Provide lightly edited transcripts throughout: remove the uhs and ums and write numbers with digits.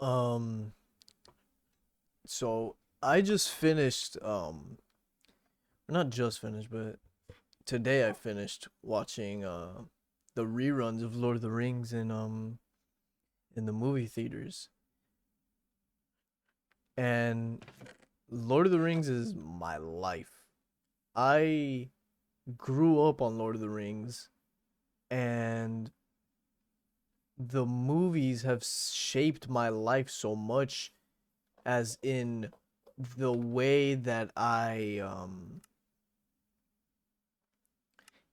Um, so I just finished, not just finished, but today I finished watching the reruns of Lord of the Rings in the movie theaters. And Lord of the Rings is my life. I grew up on Lord of the Rings, and the movies have shaped my life so much, as in the way that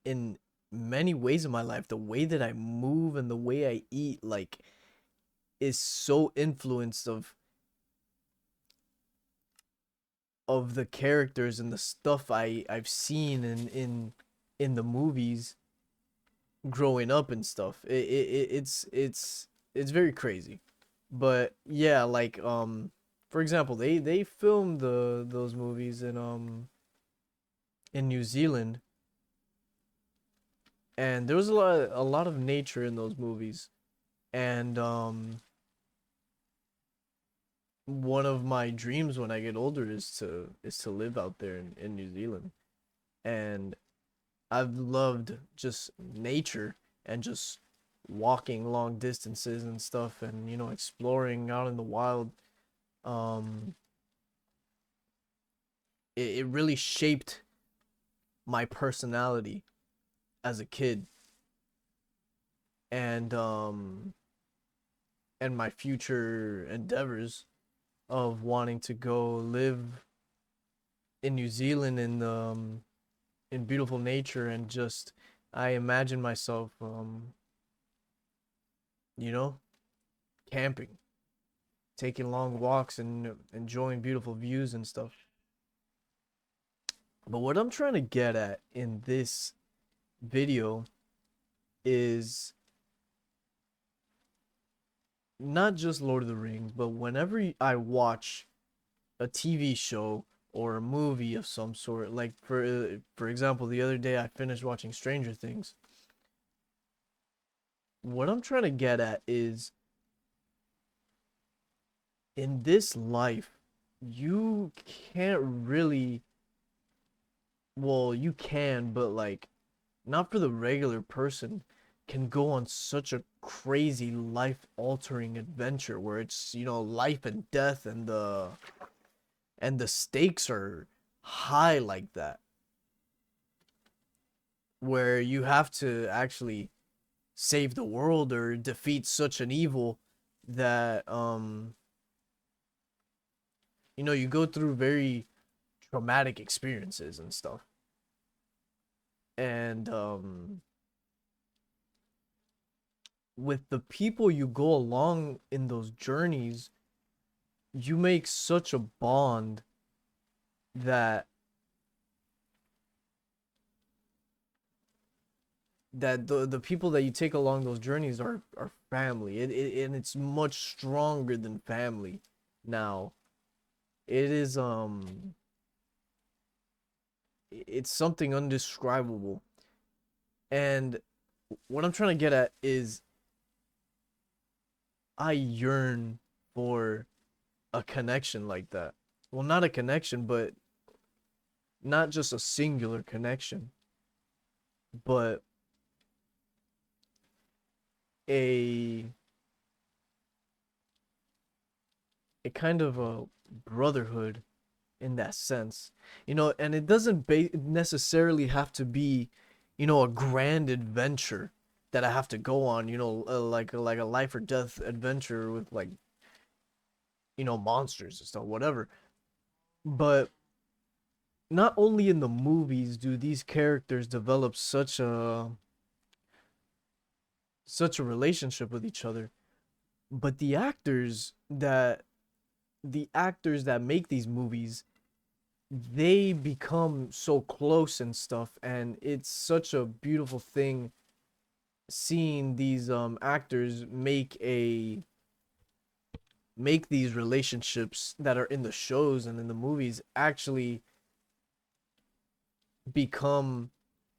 in many ways in my life, the way that I move and the way I eat, like, is so influenced of the characters and the stuff I've seen in the movies growing up and stuff. It's very crazy. But yeah, like, for example, they filmed those movies in New Zealand, and there was a lot of nature in those movies. And one of my dreams when I get older is to live out there in New Zealand. And I've loved just nature and just walking long distances and stuff, and exploring out in the wild. Um it really shaped my personality as a kid, and my future endeavors of wanting to go live in New Zealand in beautiful nature. And just, I imagine myself, you know, camping, taking long walks, and enjoying beautiful views and stuff. But what I'm trying to get at in this video is not just Lord of the Rings, but whenever I watch a TV show or a movie of some sort, like, for example, the other day I finished watching Stranger Things. What I'm trying to get at is, in this life, you can't really, well, you can, but, like, not for the regular person, can go on such a crazy life altering adventure where it's, life and death, and the stakes are high like that, where you have to actually save the world or defeat such an evil that you go through very traumatic experiences and stuff. And with the people you go along in those journeys, you make such a bond that the people that you take along those journeys are family. And it's much stronger than family now. It is, it's something undescribable. And what I'm trying to get at is, I yearn for a connection like that. Well, not a connection, but not just a singular connection, but a a kind of a brotherhood in that sense. And it doesn't necessarily have to be, a grand adventure that I have to go on, like a life or death adventure with, like, monsters and stuff, whatever. But not only in the movies do these characters develop such a relationship with each other, but the actors that make these movies, they become so close and stuff. And it's such a beautiful thing seeing these actors make these relationships that are in the shows and in the movies actually become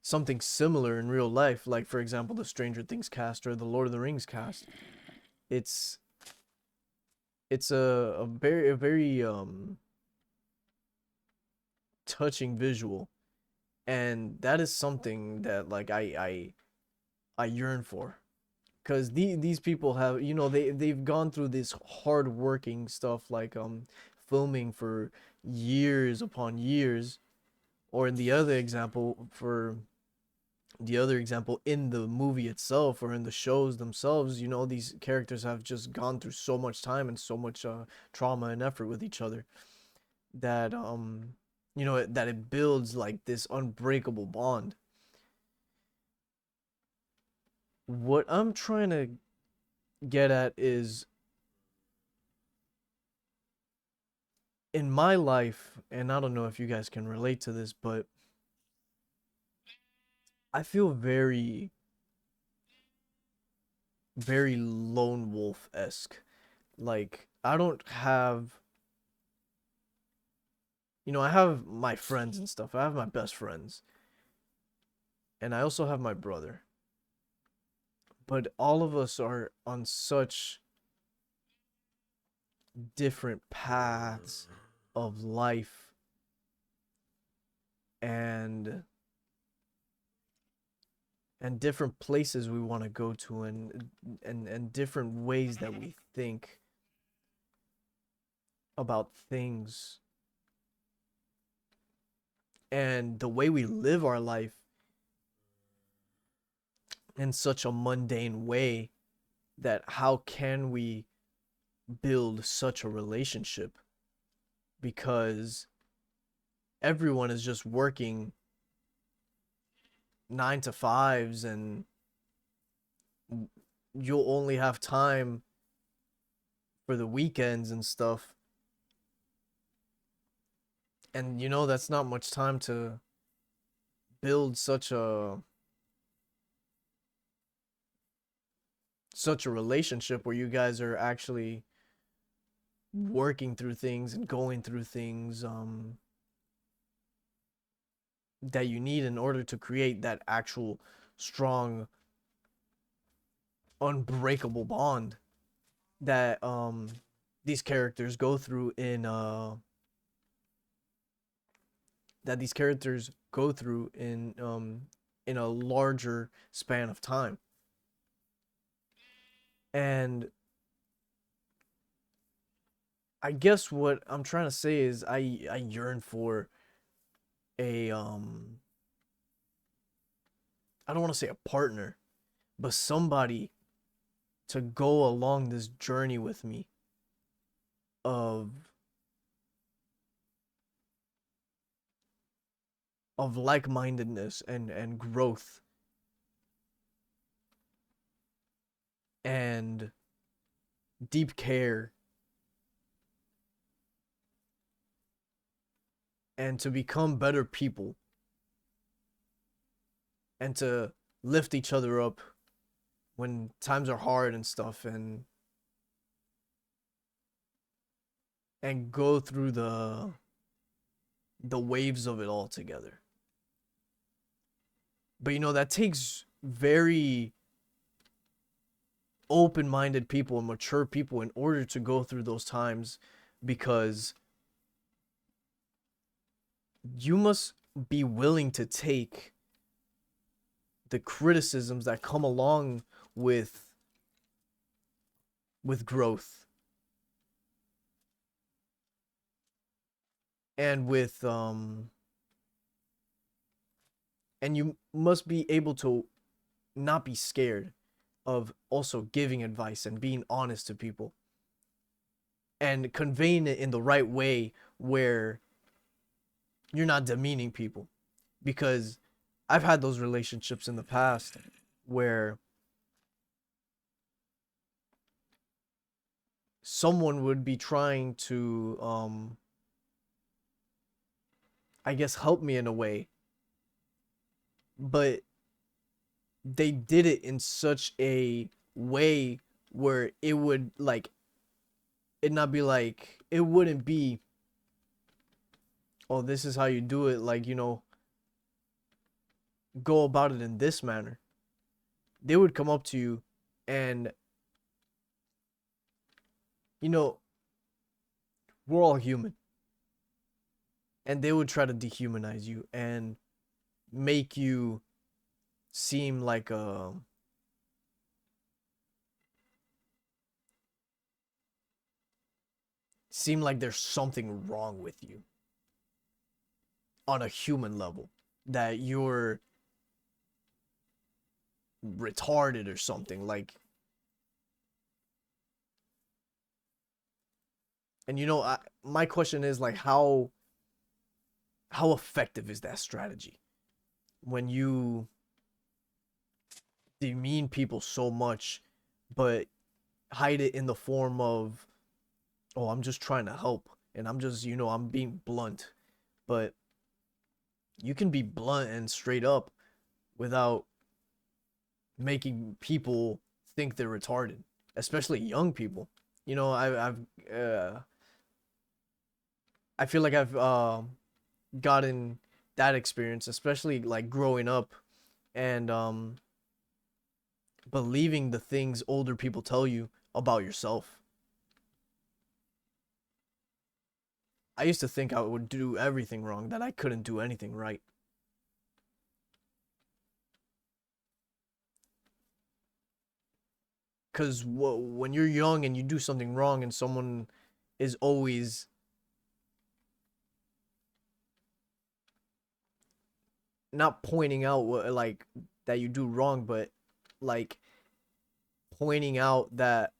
something similar in real life. Like, for example, the Stranger Things cast or the Lord of the Rings cast. It's it's a very touching visual, and that is something that like I yearn for, because these people have, you know, they've gone through this hard working stuff, like filming for years upon years, or in the other example, for the other example, in the movie itself or in the shows themselves, you know, these characters have just gone through so much time and so much trauma and effort with each other, that you know, that it builds like this unbreakable bond. What I'm trying to get at is, in my life, and I don't know if you guys can relate to this, but I feel very lone wolf-esque. Like, I don't have, you know, I have my friends and stuff. I have my best friends, and I also have my brother. But all of us are on such different paths of life, and different places we want to go to, and different ways that we think about things, and the way we live our life in such a mundane way, that how can we build such a relationship, because everyone is just working 9 to 5s, and you'll only have time for the weekends and stuff, and you know, that's not much time to build such a relationship where you guys are actually working through things and going through things that you need in order to create that actual strong, unbreakable bond that these characters go through in a larger span of time. And I guess what I'm trying to say is, I yearn for a I don't want to say a partner, but somebody to go along this journey with me of like-mindedness and growth, and deep care, and to become better people, and to lift each other up when times are hard and stuff, and go through the waves of it all together. But you know, that takes very open-minded people and mature people in order to go through those times, because you must be willing to take the criticisms that come along with growth, and with and you must be able to not be scared of also giving advice and being honest to people, and conveying it in the right way, where you're not demeaning people. Because I've had those relationships in the past where someone would be trying to I guess help me in a way, but they did it in such a way where it would like it not be like it wouldn't be, oh, this is how you do it, like, you know, go about it in this manner. They would come up to you, and you know, We're all human. And they would try to dehumanize you and make you seem like a seem like there's something wrong with you on a human level, that you're retarded or something like. And my question is like, how effective is that strategy when you demean people so much but hide it in the form of, oh, I'm just trying to help, and I'm just, I'm being blunt. But you can be blunt and straight up without making people think they're retarded, especially young people. You know, I feel like I've gotten that experience, especially like growing up and believing the things older people tell you about yourself. I used to think I would do everything wrong, that I couldn't do anything right. Because when you're young and you do something wrong and someone is always not pointing out what, like, that you do wrong, but like pointing out that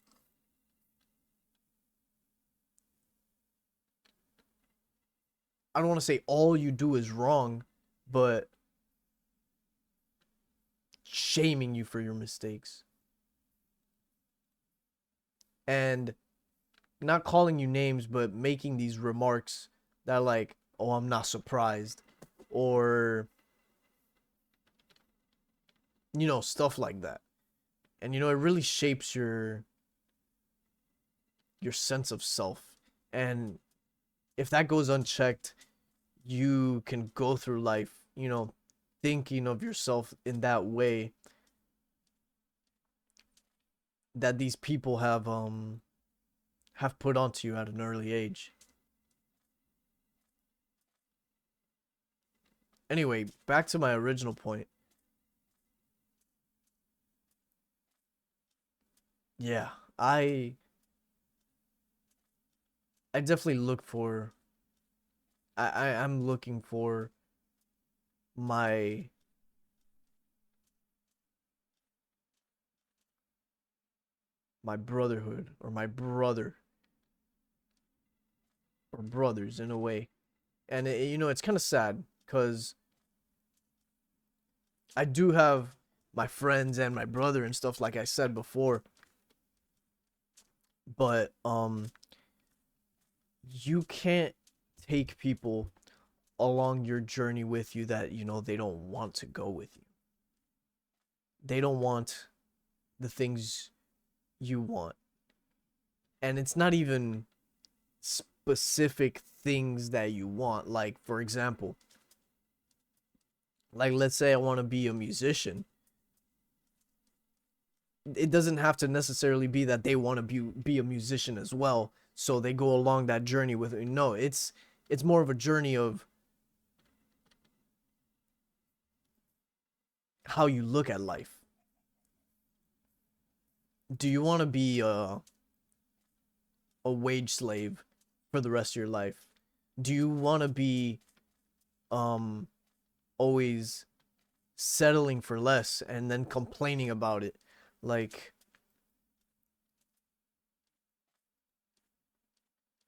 I don't want to say all you do is wrong, but shaming you for your mistakes and not calling you names, but making these remarks that are like, oh, I'm not surprised, or stuff like that. And it really shapes your sense of self. And if that goes unchecked, you can go through life, thinking of yourself in that way that these people have put onto you at an early age. Anyway, back to my original point. Yeah, I definitely look for I'm looking for my my brotherhood, or my brother, or brothers in a way. And it's kind of sad cuz I do have my friends and my brother and stuff, like I said before, but you can't take people along your journey with you that they don't want to go with you. They don't want the things you want. And it's not even specific things that you want. Like, for example, like, let's say I want to be a musician. It doesn't have to necessarily be that they want to be a musician as well, so they go along that journey with me. No, it's more of a journey of how you look at life. Do you want to be a wage slave for the rest of your life? Do you want to be um always settling for less and then complaining about it? Like,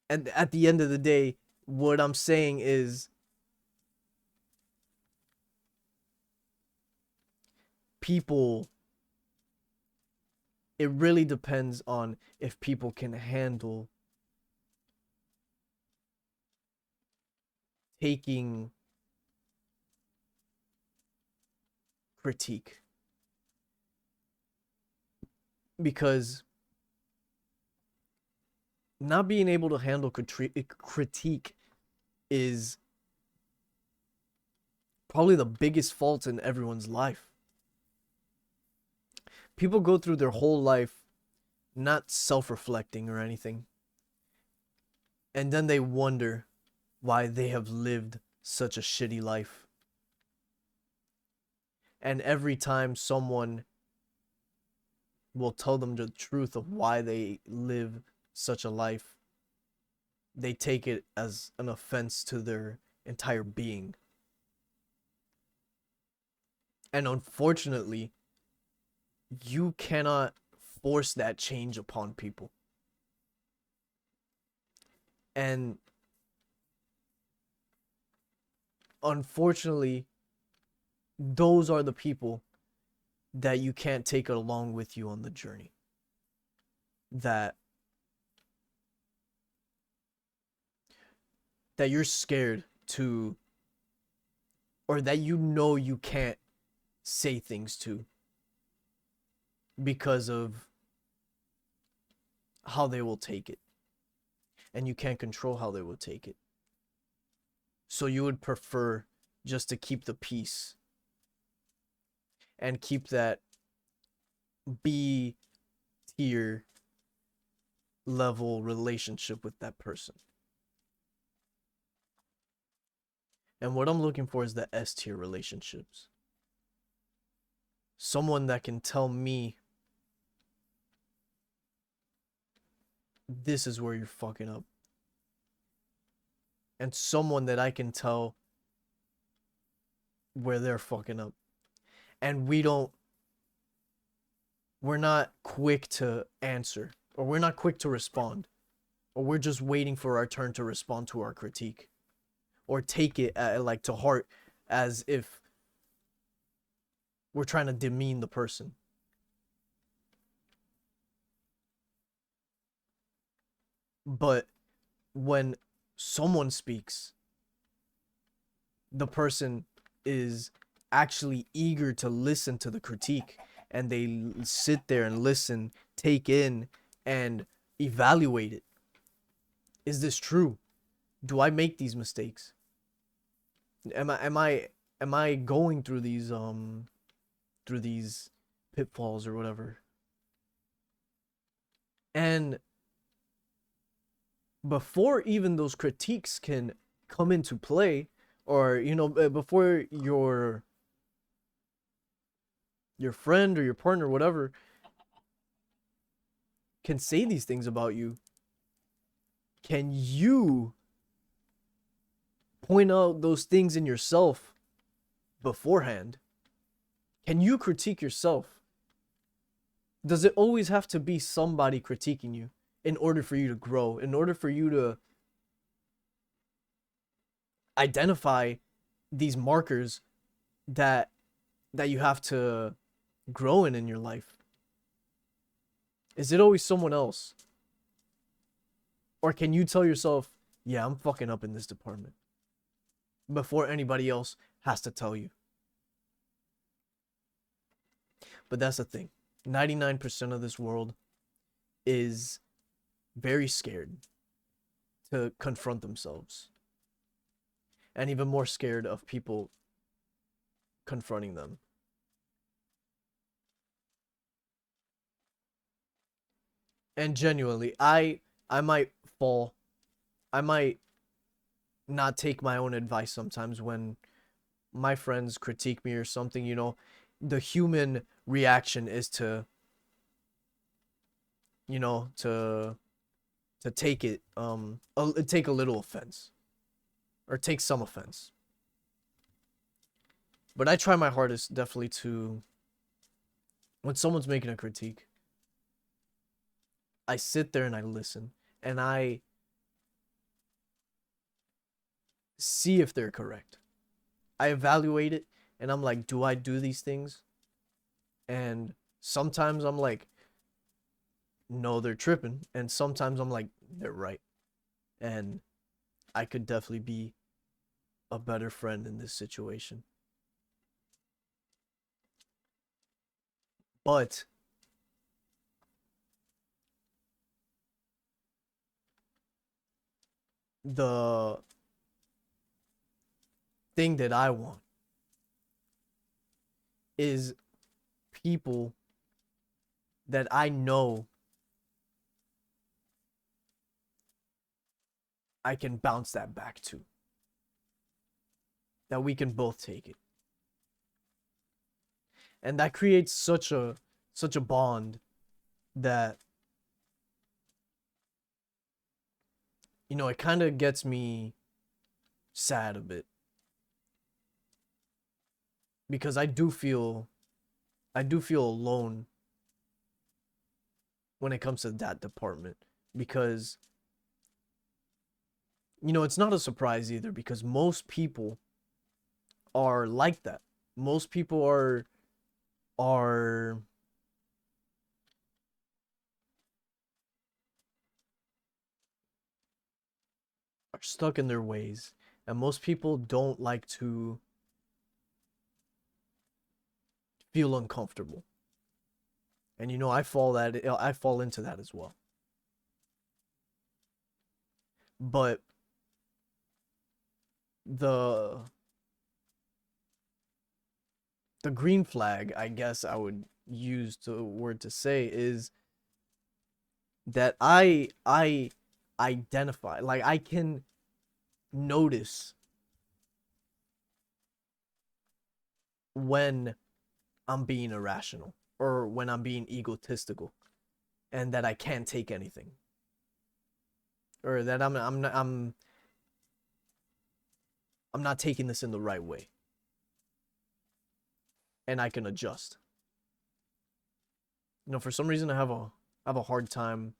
and at the end of the day, what I'm saying is, people, it really depends on if people can handle taking critique. Because not being able to handle critique is probably the biggest fault in everyone's life. People go through their whole life not self reflecting or anything. And then they wonder why they have lived such a shitty life. And every time someone will tell them the truth of why they live such a life, they take it as an offense to their entire being. And unfortunately, you cannot force that change upon people. And unfortunately, those are the people that you can't take along with you on the journey. That you're scared to, or that you can't say things to because of how they will take it. And you can't control how they will take it. So you would prefer just to keep the peace and keep that B tier level relationship with that person. And what I'm looking for is the S tier relationships. Someone that can tell me, this is where you're fucking up. And someone that I can tell where they're fucking up. And we're not quick to answer, or we're not quick to respond, or we're just waiting for our turn to respond to our critique, or take it like to heart as if we're trying to demean the person. But when someone speaks, the person is actually eager to listen to the critique, and they sit there and listen, take in, and evaluate it. Is this true? Do I make these mistakes? Am I going through these pitfalls or whatever? And before even those critiques can come into play, or before your friend or your partner, whatever, can say these things about you, can you point out those things in yourself beforehand? Can you critique yourself? Does it always have to be somebody critiquing you in order for you to grow, in order for you to identify these markers that you have to grow in your life? Is it always someone else? Or can you tell yourself, yeah, I'm fucking up in this department, before anybody else has to tell you? But that's the thing. 99% of this world is very scared to confront themselves, and even more scared of people confronting them. And genuinely, I might fall. I might not take my own advice sometimes when my friends critique me or something. The human reaction is to, to take it take a little offense, or take some offense. But I try my hardest, definitely, to, when someone's making a critique, I sit there and I listen, and I see if they're correct. I evaluate it, and I'm like, do I do these things? And sometimes I'm like, no, they're tripping. And sometimes I'm like, they're right. And I could definitely be a better friend in this situation. But the thing that I want is people that I know I can bounce that back to, that we can both take it. And that creates such a bond that, it kind of gets me sad a bit, because I do feel alone when it comes to that department, because it's not a surprise either, because most people are like that. Most people are are stuck in their ways, and most people don't like to feel uncomfortable. And I fall into that as well. But the the green flag, I guess I would use the word to say, is that I identify, like I can notice when I'm being irrational or when I'm being egotistical, and that I can't take anything, or that I'm not taking this in the right way, and I can adjust. For some reason I have a hard time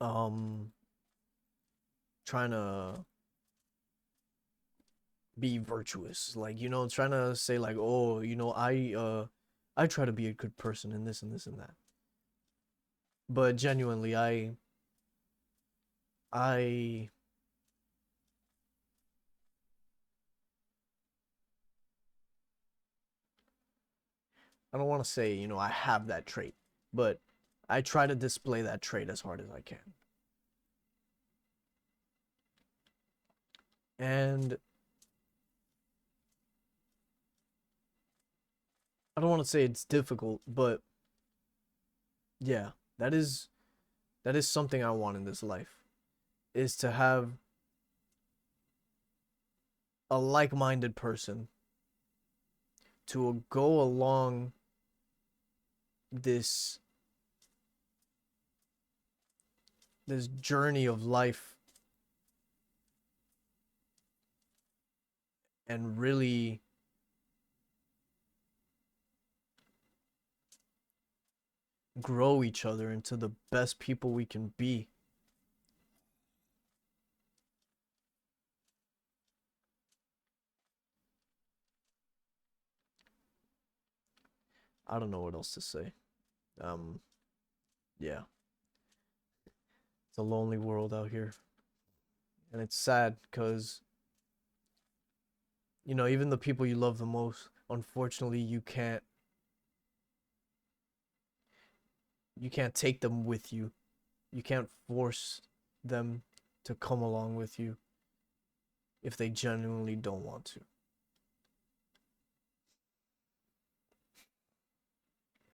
um trying to be virtuous, like trying to say like, oh, I try to be a good person in this and this and that. But genuinely, I I don't want to say, I have that trait, but I try to display that trait as hard as I can. And I don't want to say it's difficult, but yeah, that is that is something I want in this life, is to have a like-minded person to go along this this journey of life, and really grow each other into the best people we can be. I don't know what else to say. Um, yeah, it's a lonely world out here, and it's sad because even the people you love the most, unfortunately, you can't take them with you. You can't force them to come along with you if they genuinely don't want to.